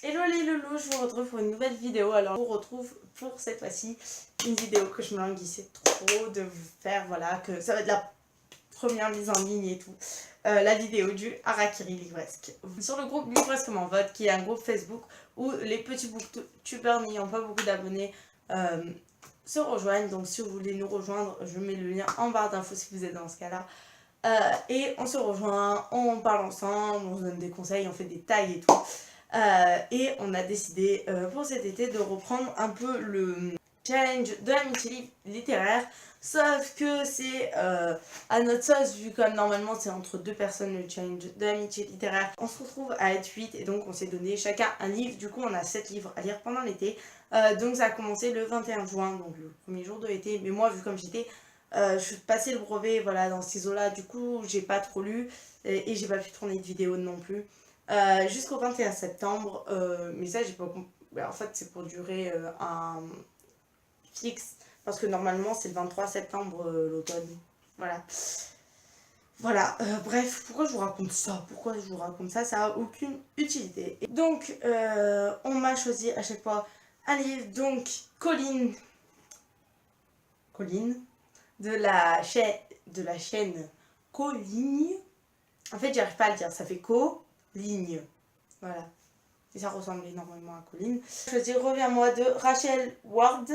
Hello les loulous, je vous retrouve pour une nouvelle vidéo. Alors je vous retrouve pour cette fois-ci une vidéo que je me languissais trop de vous faire, voilà, que ça va être la première mise en ligne et tout. La vidéo du Harakiri Livresque. Sur le groupe Livresque en vote, qui est un groupe Facebook où les petits booktubers n'ayant pas beaucoup d'abonnés se rejoignent. Donc si vous voulez nous rejoindre, je mets le lien en barre d'infos si vous êtes dans ce cas-là. Et on se rejoint, on parle ensemble, on se donne des conseils, on fait des tags et tout. Et on a décidé pour cet été de reprendre un peu le challenge de l'amitié littéraire, sauf que c'est à notre sauce, vu que normalement c'est entre deux personnes le challenge de l'amitié littéraire. On se retrouve à être 8 et donc on s'est donné chacun un livre, du coup on a 7 livres à lire pendant l'été. Donc ça a commencé le 21 juin, donc le premier jour de l'été, mais moi vu comme j'étais... je passais le brevet voilà, dans ces eaux-là, du coup j'ai pas trop lu et j'ai pas pu tourner de vidéo non plus. Jusqu'au 21 septembre, mais ça j'ai pas compris. En fait c'est pour durer un fixe, parce que normalement c'est le 23 septembre l'automne. Voilà. Voilà, bref, pourquoi je vous raconte ça? Pourquoi je vous raconte ça? Ça a aucune utilité. Et donc, on m'a choisi à chaque fois un livre, donc Colline de la chaîne Coligne. En fait, j'arrive pas à le dire, ça fait Coligne. Voilà. Et ça ressemble énormément à Colline. Je choisis Reviens-moi de Rachel Ward,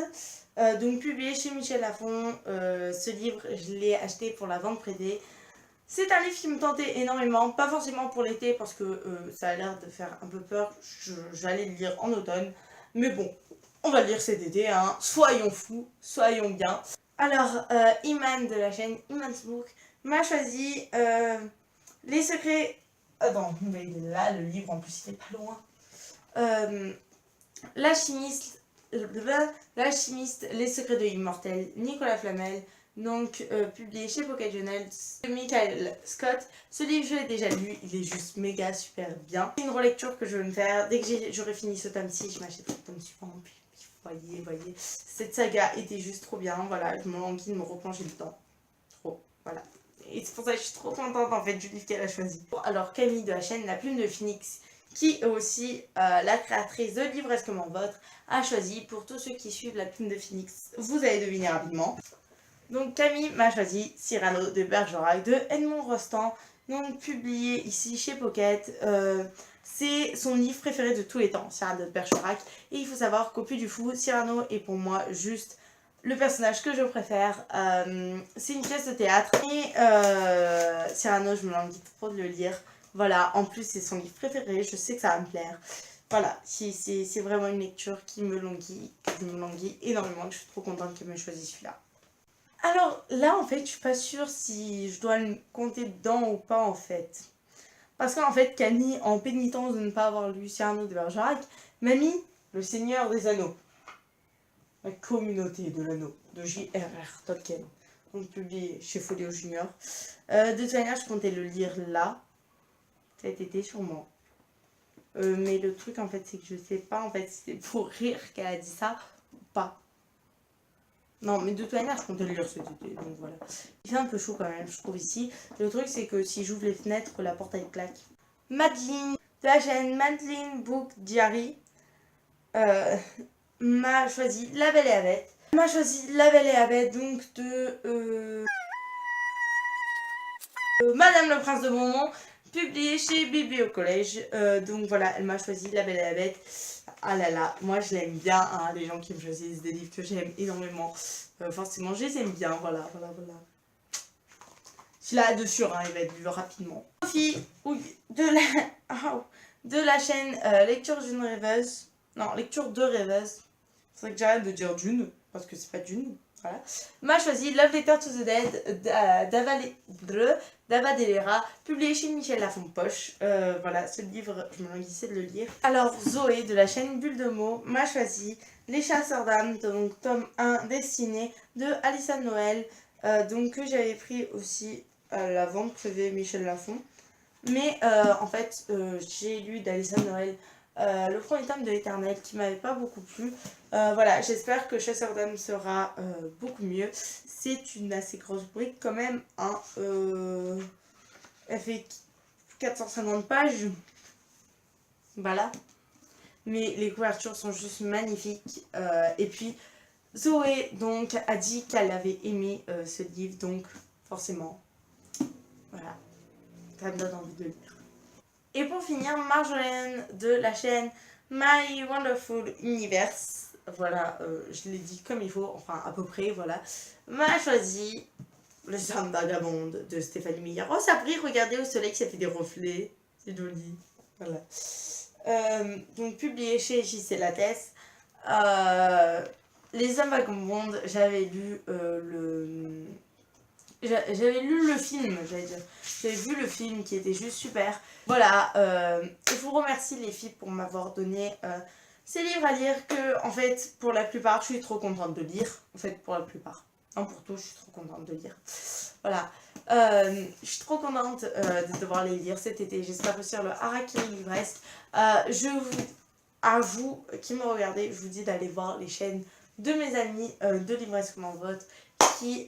donc publié chez Michel Lafon. Ce livre, je l'ai acheté pour la vente privée. C'est un livre qui me tentait énormément, pas forcément pour l'été parce que ça a l'air de faire un peu peur. J'allais le lire en automne, mais bon, on va le lire cet été, hein. Soyons fous, soyons bien. Alors, Iman de la chaîne Iman's Book m'a choisi Les secrets. Attends, mais il est là, le livre en plus il est pas loin. L'alchimiste, Les secrets de l'immortel, Nicolas Flamel, donc publié chez Pocket Journal de Michael Scott. Ce livre, je l'ai déjà lu, il est juste méga super bien. C'est une relecture que je veux me faire. Dès que j'aurai fini ce tome-ci, je m'achèterai le tome suivant. Puis, voyez, cette saga était juste trop bien. Voilà, je me languis de me replonger dedans. Trop, voilà. Et c'est pour ça que je suis trop contente en fait du livre qu'elle a choisi. Alors Camille de la chaîne La Plume de Phoenix, qui est aussi la créatrice de Livresque comme votre, a choisi pour tous ceux qui suivent La Plume de Phoenix. Vous allez deviner rapidement. Donc Camille m'a choisi Cyrano de Bergerac de Edmond Rostand, donc publié ici chez Pocket. C'est son livre préféré de tous les temps, Cyrano de Bergerac. Et il faut savoir qu'au Puy du Fou, Cyrano est pour moi juste le personnage que je préfère. C'est une pièce de théâtre. Et Cyrano, je me languis trop de le lire. Voilà, en plus c'est son livre préféré, je sais que ça va me plaire. Voilà, c'est vraiment une lecture qui me languit énormément, que je suis trop contente qu'elle m'ait choisi celui-là. Alors là, en fait, je suis pas sûre si je dois le compter dedans ou pas, en fait. Parce qu'en fait, Camille, en pénitence de ne pas avoir lu Cyrano de Bergerac, m'a mis Le Seigneur des Anneaux. La communauté de l'anneau, de J.R.R. Tolkien. Donc publié chez Folio Junior. De toute manière, je comptais le lire là, cet été sûrement. Mais le truc, en fait, c'est que je sais pas, en fait, si c'est pour rire qu'elle a dit ça ou pas. Non, mais de toute manière, je comptais le lire cet été, donc voilà. Il fait un peu chaud quand même, je trouve ici. Le truc, c'est que si j'ouvre les fenêtres, la porte elle claque. Madeline, de la chaîne Madeline Book Diary, m'a choisi La Belle et la Bête. M'a choisi La Belle et la Bête, donc de Madame le Prince de Beaumont, publié chez Bébé au collège. Donc voilà, elle m'a choisi La Belle et la Bête. Ah là là, moi je l'aime bien, hein, les gens qui me choisissent des livres que j'aime énormément. Forcément, je les aime bien, voilà. Celui-là de sûr, hein, il va être vu rapidement. Sophie, oui, de la chaîne Lecture d'une rêveuse. Non, Lecture de rêveuse. C'est vrai que j'arrête de dire d'une, parce que c'est pas d'une. Voilà. M'a choisi Love Letter to the Dead d'Ava Delera, publié chez Michel Lafon-Poche. Voilà, ce livre, je me languissais de le lire. Alors, Zoé, de la chaîne Bulle de mots, m'a choisi Les Chasseurs d'âmes, donc tome 1, destiné de Alissa Noël, donc que j'avais pris aussi à la vente privée Michel Lafon. Mais en fait, j'ai lu d'Alissa Noël le premier tome de l'Éternel qui m'avait pas beaucoup plu. Voilà, j'espère que Chasseur d'âmes sera beaucoup mieux. C'est une assez grosse brique quand même. Hein. Elle fait 450 pages. Voilà. mais les couvertures sont juste magnifiques. Et puis Zoé donc a dit qu'elle avait aimé ce livre, donc forcément, voilà, ça me donne envie de le lire. Et pour finir, Marjolaine de la chaîne My Wonderful Universe, voilà, je l'ai dit comme il faut, enfin à peu près, voilà, m'a choisi Le Charme vagabonde de Stéphanie Meyer. Oh, ça brille, regardez au soleil, ça fait des reflets, c'est joli, voilà. Donc publié chez J.C. Lattès. Les Hommes vagabondes, j'avais lu j'avais lu le film, j'allais dire. J'avais vu le film qui était juste super. Voilà, je vous remercie les filles pour m'avoir donné ces livres à lire que, en fait, pour la plupart, je suis trop contente de lire. En fait, pour la plupart. Non, pour tous, je suis trop contente de lire. Voilà. Je suis trop contente de devoir les lire cet été. J'espère aussi sur le Harakiri Livresque. À vous qui me regardez, je vous dis d'aller voir les chaînes de mes amis de Livresque m'en vote qui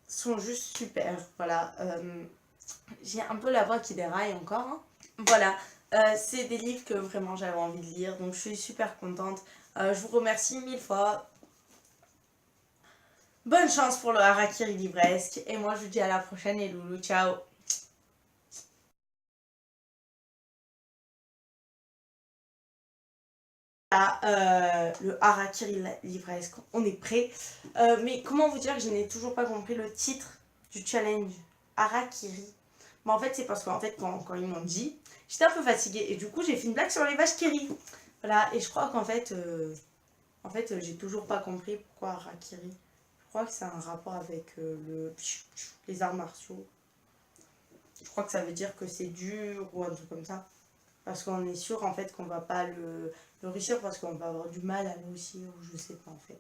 sont juste super. Voilà. J'ai un peu la voix qui déraille encore. Hein. Voilà. C'est des livres que vraiment j'avais envie de lire. Donc je suis super contente. Je vous remercie 1000 fois. Bonne chance pour le Harakiri Livresque. Et moi je vous dis à la prochaine et loulou. Ciao. Le Harakiri Livresque, on est prêt. Mais comment vous dire que je n'ai toujours pas compris le titre du challenge Harakiri. Mais en fait, c'est parce qu'en fait, quand ils m'ont dit, j'étais un peu fatiguée et du coup, j'ai fait une blague sur les vaches qui rient. Voilà, et je crois qu'en fait, j'ai toujours pas compris pourquoi Harakiri. Je crois que c'est un rapport avec les arts martiaux. Je crois que ça veut dire que c'est dur ou un truc comme ça. Parce qu'on est sûr en fait qu'on va pas le réussir parce qu'on va avoir du mal à nous aussi, ou je sais pas en fait.